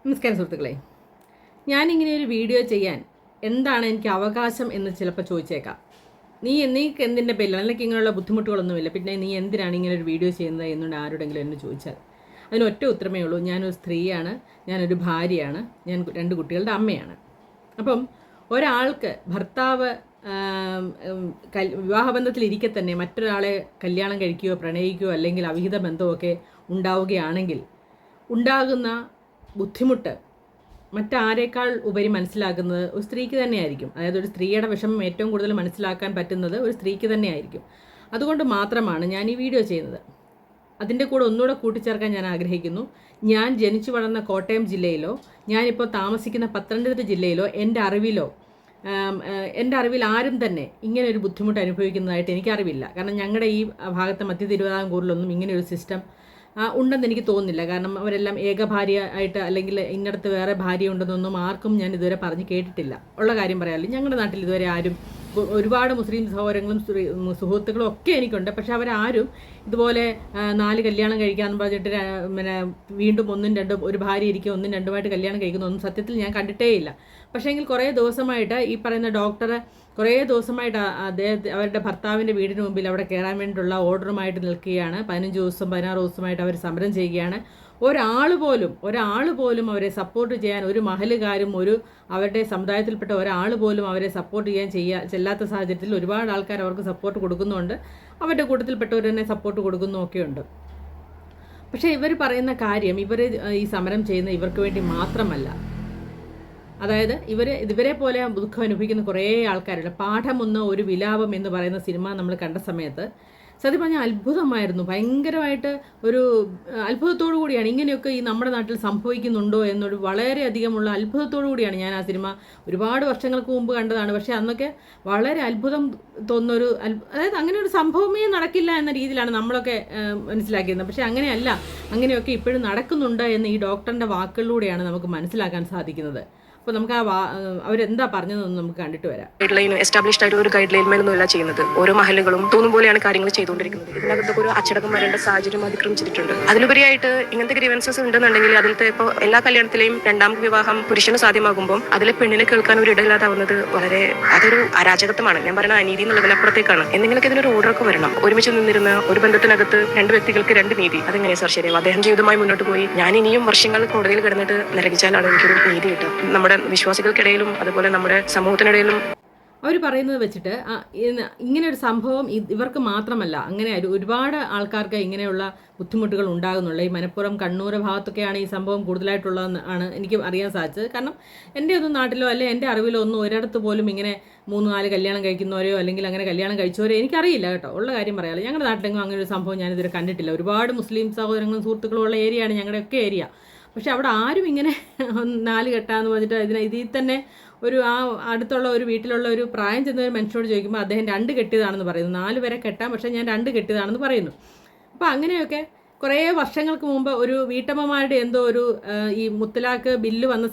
നമസ്കാരം സുഹൃത്തുക്കളെ, ഞാനിങ്ങനെ ഒരു വീഡിയോ ചെയ്യാൻ എന്താണ് എനിക്ക് അവകാശം എന്ന് ചിലപ്പോൾ ചോദിച്ചേക്കാം. നീക്ക് എന്തിൻ്റെ പേരിൽ അല്ലെങ്കിൽ ഇങ്ങനെയുള്ള ബുദ്ധിമുട്ടുകളൊന്നുമില്ല, പിന്നെ നീ എന്തിനാണ് ഇങ്ങനെ ഒരു വീഡിയോ ചെയ്യുന്നത് എന്നുകൊണ്ട് ആരോടെങ്കിലും എന്നെ ചോദിച്ചാൽ അതിന് ഒറ്റ ഉത്തരമേ ഉള്ളൂ. ഞാനൊരു സ്ത്രീയാണ്, ഞാനൊരു ഭാര്യയാണ്, ഞാൻ 2 കുട്ടികളുടെ അമ്മയാണ്. അപ്പം ഒരാൾക്ക് ഭർത്താവ് വിവാഹബന്ധത്തിലിരിക്കെ തന്നെ മറ്റൊരാളെ കല്യാണം കഴിക്കുകയോ പ്രണയിക്കുകയോ അല്ലെങ്കിൽ അവിഹിത ബന്ധമൊക്കെ ഉണ്ടാവുകയാണെങ്കിൽ ഉണ്ടാകുന്ന ബുദ്ധിമുട്ട് മറ്റാരേക്കാൾ ഉപരി മനസ്സിലാക്കുന്നത് ഒരു സ്ത്രീക്ക് തന്നെയായിരിക്കും. അതായത് ഒരു സ്ത്രീയുടെ വിഷമം ഏറ്റവും കൂടുതൽ മനസ്സിലാക്കാൻ പറ്റുന്നത് ഒരു സ്ത്രീക്ക് തന്നെയായിരിക്കും. അതുകൊണ്ട് മാത്രമാണ് ഞാൻ ഈ വീഡിയോ ചെയ്യുന്നത്. അതിൻ്റെ കൂടെ ഒന്നുകൂടെ കൂട്ടിച്ചേർക്കാൻ ഞാൻ ആഗ്രഹിക്കുന്നു. ഞാൻ ജനിച്ചു വളർന്ന കോട്ടയം ജില്ലയിലോ ഞാനിപ്പോൾ താമസിക്കുന്ന പത്തനംതിട്ട ജില്ലയിലോ എൻ്റെ അറിവിൽ ആരും തന്നെ ഇങ്ങനെ ഒരു ബുദ്ധിമുട്ട് അനുഭവിക്കുന്നതായിട്ട് എനിക്കറിവില്ല. കാരണം ഞങ്ങളുടെ ഈ ഭാഗത്തെ മധ്യ തിരുവിതാംകൂറിലൊന്നും ഇങ്ങനെ ഒരു സിസ്റ്റം ഉണ്ടെന്ന് എനിക്ക് തോന്നുന്നില്ല. കാരണം അവരെല്ലാം ഏകഭാര്യ ആയിട്ട് അല്ലെങ്കിൽ ഇന്നടത്ത് വേറെ ഭാര്യ ഉണ്ടെന്നൊന്നും ആർക്കും ഞാൻ ഇതുവരെ പറഞ്ഞ് കേട്ടിട്ടില്ല. ഉള്ള കാര്യം പറയാമല്ലോ, ഞങ്ങളുടെ നാട്ടിൽ ഇതുവരെ ആരും, ഒരുപാട് മുസ്ലിം സഹോദരങ്ങളും സുഹൃത്തുക്കളും ഒക്കെ എനിക്കുണ്ട്, പക്ഷെ അവരാരും ഇതുപോലെ 4 കല്യാണം കഴിക്കാമെന്ന് പറഞ്ഞിട്ട് പിന്നെ വീണ്ടും 1ഉം 2ഉം ഒരു ഭാര്യ ഇരിക്കുക 1ഉം 2ഉമായിട്ട് കല്യാണം കഴിക്കുന്നൊന്നും സത്യത്തിൽ ഞാൻ കണ്ടിട്ടേ ഇല്ല. പക്ഷേങ്കിൽ കുറേ ദിവസമായിട്ട് ഈ പറയുന്ന ഡോക്ടർ കുറേ ദിവസമായിട്ട് അവരുടെ ഭർത്താവിൻ്റെ വീടിന് മുമ്പിൽ അവിടെ കയറാൻ വേണ്ടിയിട്ടുള്ള ഓർഡറുമായിട്ട് നിൽക്കുകയാണ്. 15 ദിവസം 16 ദിവസമായിട്ട് അവർ സമരം ചെയ്യുകയാണ്. ഒരാൾ പോലും അവരെ സപ്പോർട്ട് ചെയ്യാൻ, ഒരു മഹലുകാരും അവരുടെ സമുദായത്തിൽപ്പെട്ട ഒരാൾ പോലും അവരെ സപ്പോർട്ട് ചെല്ലാത്ത സാഹചര്യത്തിൽ ഒരുപാട് ആൾക്കാർ അവർക്ക് സപ്പോർട്ട് കൊടുക്കുന്നുണ്ട്. അവരുടെ കൂട്ടത്തിൽപ്പെട്ടവർ തന്നെ സപ്പോർട്ട് കൊടുക്കുന്നൊക്കെയുണ്ട്. പക്ഷേ ഇവർ പറയുന്ന കാര്യം, ഈ സമരം ചെയ്യുന്ന ഇവർക്ക് വേണ്ടി മാത്രമല്ല. അതായത് ഇവരെ പോലെ ദുഃഖം അനുഭവിക്കുന്ന കുറേ ആൾക്കാരുണ്ട്. പാഠമൊന്ന് ഒരു വിലാപം എന്ന് പറയുന്ന സിനിമ നമ്മൾ കണ്ട സമയത്ത് സത്യം പറഞ്ഞാൽ അത്ഭുതമായിരുന്നു. ഭയങ്കരമായിട്ട് ഒരു അത്ഭുതത്തോടു കൂടിയാണ് ഇങ്ങനെയൊക്കെ ഈ നമ്മുടെ നാട്ടിൽ സംഭവിക്കുന്നുണ്ടോ എന്നൊരു വളരെയധികമുള്ള അത്ഭുതത്തോടു കൂടിയാണ് ഞാൻ ആ സിനിമ ഒരുപാട് വർഷങ്ങൾക്ക് മുമ്പ് കണ്ടതാണ്. പക്ഷേ അന്നൊക്കെ വളരെ അത്ഭുതം തോന്നുന്നൊരു, അതായത് അങ്ങനെ ഒരു സംഭവമേ നടക്കില്ല എന്ന രീതിയിലാണ് നമ്മളൊക്കെ മനസ്സിലാക്കിയിരുന്നത്. പക്ഷേ അങ്ങനെയല്ല, അങ്ങനെയൊക്കെ ഇപ്പോഴും നടക്കുന്നുണ്ട് എന്ന് ഈ ഡോക്ടറിൻ്റെ വാക്കുകളിലൂടെയാണ് നമുക്ക് മനസ്സിലാക്കാൻ സാധിക്കുന്നത്. അപ്പോൾ നമുക്ക് അവരെന്താ പറഞ്ഞതെന്ന് നമുക്ക് കണ്ടിട്ട് വരാം. ഗൈഡ് ലൈൻ എസ്റ്റാബ്ലിഷ്ഡ് ആയിട്ടുള്ള ഒരു ഗൈഡ് ലൈൻ മേലൊന്നുമല്ല ചെയ്യുന്നത്. ഓരോ മഹലുകളും തോന്നും പോലെയാണ് കാര്യങ്ങൾ ചെയ്തുകൊണ്ടിരിക്കുന്നത്. ഇതിനകത്തൊക്കെ ഒരു അച്ചടക്കം വരേണ്ട സാഹചര്യം അതിക്രമിച്ചിട്ടുണ്ട്. അതിലുപരിയായിട്ട് ഇങ്ങനത്തെ ഗ്രീവൻസസ് ഉണ്ടെന്നുണ്ടെങ്കിൽ അതിലത്തെ ഇപ്പോൾ എല്ലാ കല്യാണത്തിലെയും 2ാം വിവാഹം പുരുഷന് സാധ്യമാകുമ്പോൾ അതിലെ പെണ്ണിനെ കേൾക്കാൻ ഒരു ഇടയില്ലാതാവുന്നത് അതൊരു അരാജകത്വമാണ്. ഞാൻ പറയുന്ന അനീതി എന്നുള്ളതിനപ്പുറത്തേക്കാണ്. എന്തെങ്കിലുമൊക്കെ ഇതിനൊരു ഓർഡറൊക്കെ വരണം. ഒരുമിച്ച് നിന്നിരുന്ന ഒരു ബന്ധത്തിനകത്ത് 2 വ്യക്തികൾക്ക് 2 നീതി, അതെങ്ങനെയാണ് സാർ ശരിയാവും? അദ്ദേഹം ജീവിതമായി മുന്നോട്ട് പോയി ഞാൻ ഇനിയും വർഷങ്ങൾ കോടതിയിൽ കിടന്നിട്ട് നരകിച്ചാലാണ് എനിക്കൊരു നീതി കിട്ടുക. നമ്മുടെ വിശ്വാസികൾക്കിടയിലും അതുപോലെ നമ്മുടെ സമൂഹത്തിനിടയിലും അവർ പറയുന്നത് വെച്ചിട്ട് ഇങ്ങനെ ഒരു സംഭവം ഇവർക്ക് മാത്രമല്ല, അങ്ങനെ ഒരുപാട് ആൾക്കാർക്ക് ഇങ്ങനെയുള്ള ബുദ്ധിമുട്ടുകൾ ഉണ്ടാകുന്നുള്ളൂ. ഈ മലപ്പുറം കണ്ണൂർ ഭാഗത്തൊക്കെയാണ് ഈ സംഭവം കൂടുതലായിട്ടുള്ളതെന്നാണ് എനിക്ക് അറിയാൻ സാധിച്ചത്. കാരണം എൻ്റെ ഒന്നും നാട്ടിലോ അല്ലെങ്കിൽ എൻ്റെ അറിവിലോ ഒന്നും ഒരിടത്ത് പോലും ഇങ്ങനെ 3-4 കല്യാണം കഴിക്കുന്നവരെയോ അല്ലെങ്കിൽ അങ്ങനെ കല്യാണം കഴിച്ചവരോ എനിക്കറിയില്ല കേട്ടോ. ഉള്ള കാര്യം പറയാമല്ലോ, ഞങ്ങളുടെ നാട്ടിലെങ്കിലും അങ്ങനെ ഒരു സംഭവം ഞാനിതുവരെ കണ്ടിട്ടില്ല. ഒരുപാട് മുസ്ലിം സഹോദരങ്ങളും സുഹൃത്തുക്കളും ഉള്ള ഏരിയയാണ് ഞങ്ങളുടെയൊക്കെ ഏരിയ. പക്ഷെ അവിടെ ആരും ഇങ്ങനെ 4 കെട്ടാന്ന് പറഞ്ഞിട്ട് ഇതിൽ തന്നെ അടുത്തുള്ള ഒരു വീട്ടിലുള്ള ഒരു പ്രായം ചെന്ന ഒരു മനുഷ്യനോട് ചോദിക്കുമ്പോൾ അദ്ദേഹം 2 കെട്ടിയതാണെന്ന് പറയുന്നു. 4 വരെ കെട്ടാം, പക്ഷേ ഞാൻ 2 കെട്ടിയതാണെന്ന് പറയുന്നു. അപ്പോൾ അങ്ങനെയൊക്കെ കുറേ വർഷങ്ങൾക്ക് മുമ്പ് ഒരു വീട്ടമ്മമാരുടെ ഈ മുത്തലാഖ് ബില്ല് വന്ന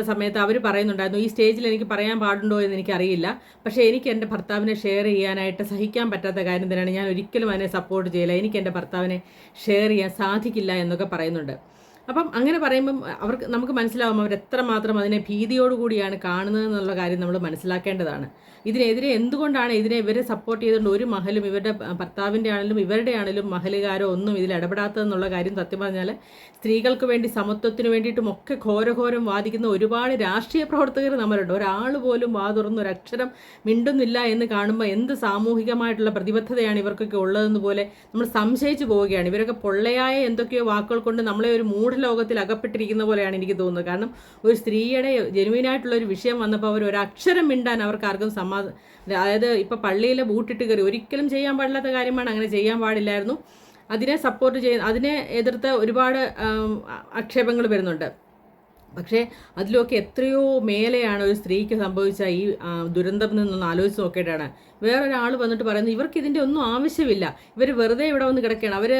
സമയത്ത് അവർ പറയുന്നുണ്ടായിരുന്നു, ഈ സ്റ്റേജിൽ എനിക്ക് പറയാൻ പാടുണ്ടോ എന്ന് എനിക്കറിയില്ല, പക്ഷേ എനിക്ക് എൻ്റെ ഭർത്താവിനെ ഷെയർ ചെയ്യാനായിട്ട് സഹിക്കാൻ പറ്റാത്ത കാര്യം തന്നെയാണ്. ഞാൻ ഒരിക്കലും അതിനെ സപ്പോർട്ട് ചെയ്യില്ല, എനിക്ക് എൻ്റെ ഭർത്താവിനെ ഷെയർ ചെയ്യാൻ സാധിക്കില്ല എന്നൊക്കെ പറയുന്നുണ്ട്. അപ്പം അങ്ങനെ പറയുമ്പം നമുക്ക് മനസ്സിലാവും അവരെത്രമാത്രം അതിനെ ഭീതിയോടുകൂടിയാണ് കാണുന്നത് എന്നുള്ള കാര്യം നമ്മൾ മനസ്സിലാക്കേണ്ടതാണ്. ഇതിനെതിരെ എന്തുകൊണ്ടാണ് ഇവരെ സപ്പോർട്ട് ചെയ്തുകൊണ്ട് ഒരു മഹലും ഇവരുടെ ഭർത്താവിൻ്റെ ആണെങ്കിലും ഇവരുടെ ആണെങ്കിലും മഹലുകാരോ ഒന്നും ഇതിൽ ഇടപെടാത്തതെന്നുള്ള കാര്യം സത്യം പറഞ്ഞാൽ സ്ത്രീകൾക്ക് വേണ്ടി സമത്വത്തിന് വേണ്ടിയിട്ടും ഒക്കെ ഘോരഘോരം വാദിക്കുന്ന ഒരുപാട് രാഷ്ട്രീയ പ്രവർത്തകർ നമ്മളുണ്ട്. ഒരാൾ പോലും വാതുറന്ന് ഒരക്ഷരം മിണ്ടുന്നില്ല എന്ന് കാണുമ്പോൾ എന്ത് സാമൂഹികമായിട്ടുള്ള പ്രതിബദ്ധതയാണ് ഇവർക്കൊക്കെ ഉള്ളതെന്ന് പോലെ നമ്മൾ സംശയിച്ചു പോവുകയാണ്. ഇവരൊക്കെ പൊള്ളയായ എന്തൊക്കെയോ വാക്കുകൾ കൊണ്ട് നമ്മളെ ഒരു മൂഢലോകത്തിൽ അകപ്പെട്ടിരിക്കുന്ന പോലെയാണ് എനിക്ക് തോന്നുന്നത്. കാരണം ഒരു സ്ത്രീയുടെ ജെനുവിനായിട്ടുള്ള ഒരു വിഷയം വന്നപ്പോൾ അവർ ഒരക്ഷരം മിണ്ടാൻ അവർക്ക് ആർക്കും അതായത് ഇപ്പോൾ പള്ളിയിൽ ബൂട്ടിട്ട് കയറി ഒരിക്കലും ചെയ്യാൻ പാടില്ലാത്ത കാര്യമാണ്, അങ്ങനെ ചെയ്യാൻ പാടില്ലായിരുന്നു. അതിനെ സപ്പോർട്ട് അതിനെ എതിർത്ത് ഒരുപാട് ആക്ഷേപങ്ങൾ വരുന്നുണ്ട്. പക്ഷേ അതിലൊക്കെ എത്രയോ മേലെയാണ് ഒരു സ്ത്രീക്ക് സംഭവിച്ച ഈ ദുരന്തം നിന്നൊന്ന് ആലോചിച്ച് നോക്കിയിട്ടാണ് വേറൊരാൾ വന്നിട്ട് പറയുന്നു ഇവർക്ക് ഇതിൻ്റെ ഒന്നും ആവശ്യമില്ല, ഇവർ വെറുതെ ഇവിടെ വന്ന് കിടക്കുകയാണ്, അവർ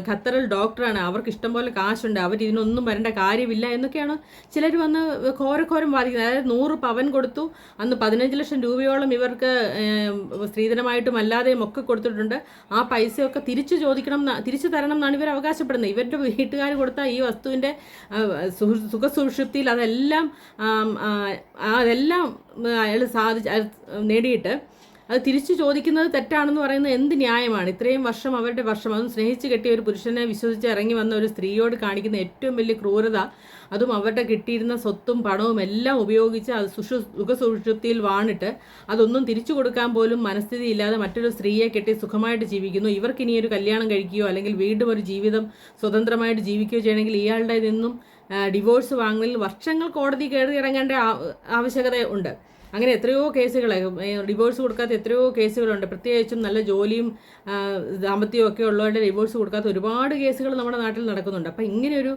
ഖത്തറിൽ ഡോക്ടറാണ്, അവർക്ക് ഇഷ്ടംപോലെ കാശുണ്ട്, അവർ ഇതിനൊന്നും വരേണ്ട കാര്യമില്ല എന്നൊക്കെയാണ് ചിലർ വന്ന് ഘോരഘോരം വാദിക്കുന്നത്. അതായത് 100 പവൻ കൊടുത്തു, അന്ന് 15 ലക്ഷം രൂപയോളം ഇവർക്ക് സ്ത്രീധനമായിട്ടും അല്ലാതെയും ഒക്കെ കൊടുത്തിട്ടുണ്ട്. ആ പൈസയൊക്കെ തിരിച്ചു തരണം എന്നാണ് ഇവർ അവകാശപ്പെടുന്നത്. ഇവരുടെ വീട്ടുകാർ കൊടുത്ത ഈ വസ്തുവിൻ്റെ സുഖസുഷുപ്തിയിൽ അതെല്ലാം അയാൾ നേടിയിട്ട് അത് തിരിച്ചു ചോദിക്കുന്നത് തെറ്റാണെന്ന് പറയുന്നത് എന്ത് ന്യായമാണ്? ഇത്രയും വർഷം അവരുടെ അതും സ്നേഹിച്ച് കെട്ടിയ ഒരു പുരുഷനെ വിശ്വസിച്ച് ഇറങ്ങി വന്ന ഒരു സ്ത്രീയോട് കാണിക്കുന്ന ഏറ്റവും വലിയ ക്രൂരത, അതും അവരുടെ കിട്ടിയിരുന്ന സ്വത്തും പണവും എല്ലാം ഉപയോഗിച്ച് അത് സുഖസുഷുപ്തിയിൽ വാണിട്ട് അതൊന്നും തിരിച്ചു കൊടുക്കാൻ പോലും മനസ്ഥിതി ഇല്ലാതെ മറ്റൊരു സ്ത്രീയെ കെട്ടി സുഖമായിട്ട് ജീവിക്കുന്നു. ഇവർക്കിനി ഒരു കല്യാണം കഴിക്കുകയോ അല്ലെങ്കിൽ വീണ്ടും ഒരു ജീവിതം സ്വതന്ത്രമായിട്ട് ജീവിക്കുകയോ ചെയ്യണമെങ്കിൽ ഇയാളുടെ നിന്നും ഡിവോഴ്സ് വാങ്ങലിൽ വർഷങ്ങൾ കോടതി കയറി ഇറങ്ങേണ്ട ആവശ്യകത ഉണ്ട്. അങ്ങനെ എത്രയോ കേസുകൾ, ഡിവോഴ്സ് കൊടുക്കാത്ത എത്രയോ കേസുകളുണ്ട്. പ്രത്യേകിച്ചും നല്ല ജോലിയും ദാമ്പത്യവും ഒക്കെ ഉള്ളവരുടെ ഡിവോഴ്സ് കൊടുക്കാത്ത ഒരുപാട് കേസുകൾ നമ്മുടെ നാട്ടിൽ നടക്കുന്നുണ്ട്. അപ്പം ഇങ്ങനെയൊരു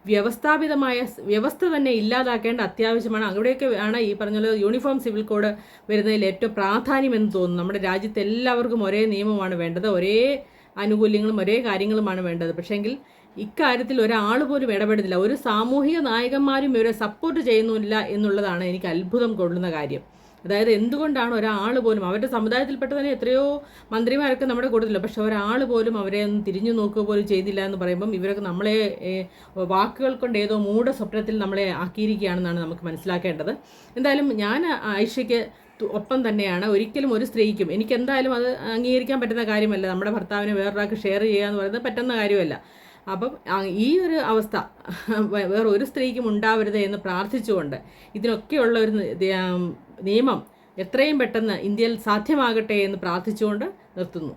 വ്യവസ്ഥ തന്നെ ഇല്ലാതാക്കേണ്ട അത്യാവശ്യമാണ്. അവിടെയൊക്കെ ആണ് ഈ പറഞ്ഞ യൂണിഫോം സിവിൽ കോഡ് വരുന്നതിൽ ഏറ്റവും പ്രാധാന്യം എന്ന് തോന്നുന്നു. നമ്മുടെ രാജ്യത്ത് എല്ലാവർക്കും ഒരേ നിയമമാണ് വേണ്ടത്, ഒരേ ആനുകൂല്യങ്ങളും ഒരേ കാര്യങ്ങളുമാണ് വേണ്ടത്. പക്ഷേങ്കിൽ ഇക്കാര്യത്തിൽ ഒരാൾ പോലും ഇടപെടുന്നില്ല. ഒരു സാമൂഹിക നായകന്മാരും ഇവരെ സപ്പോർട്ട് ചെയ്യുന്നില്ല എന്നുള്ളതാണ് എനിക്ക് അത്ഭുതം കൊള്ളുന്ന കാര്യം. അതായത് എന്തുകൊണ്ടാണ് ഒരാൾ പോലും, അവരുടെ സമുദായത്തിൽപ്പെട്ട തന്നെ എത്രയോ മന്ത്രിമാരൊക്കെ നമ്മുടെ കൂട്ടത്തില്ല, പക്ഷെ ഒരാൾ പോലും അവരെ ഒന്ന് തിരിഞ്ഞു നോക്കുക പോലും ചെയ്തില്ല എന്ന് പറയുമ്പം ഇവരൊക്കെ നമ്മളെ വാക്കുകൾ കൊണ്ട് ഏതോ മൂഢസ്വപ്നത്തിൽ നമ്മളെ ആക്കിയിരിക്കുകയാണെന്നാണ് നമുക്ക് മനസ്സിലാക്കേണ്ടത്. എന്തായാലും ഞാൻ ഐഷയ്ക്ക് ഒപ്പം തന്നെയാണ്. ഒരിക്കലും ഒരു സ്ത്രീക്കും, എനിക്കെന്തായാലും അത് അംഗീകരിക്കാൻ പറ്റുന്ന കാര്യമല്ല. നമ്മുടെ ഭർത്താവിനെ വേറൊരാൾക്ക് ഷെയർ ചെയ്യുക എന്ന് പറയുന്നത് പറ്റുന്ന കാര്യമല്ല. അപ്പം ഈ ഒരു അവസ്ഥ വേറെ ഒരു സ്ത്രീക്കും ഉണ്ടാവരുത് എന്ന് പ്രാർത്ഥിച്ചുകൊണ്ട് ഇതിനൊക്കെയുള്ള ഒരു നിയമം എത്രയും പെട്ടെന്ന് ഇന്ത്യയിൽ സാധ്യമാകട്ടെ എന്ന് പ്രാർത്ഥിച്ചുകൊണ്ട് നിർത്തുന്നു.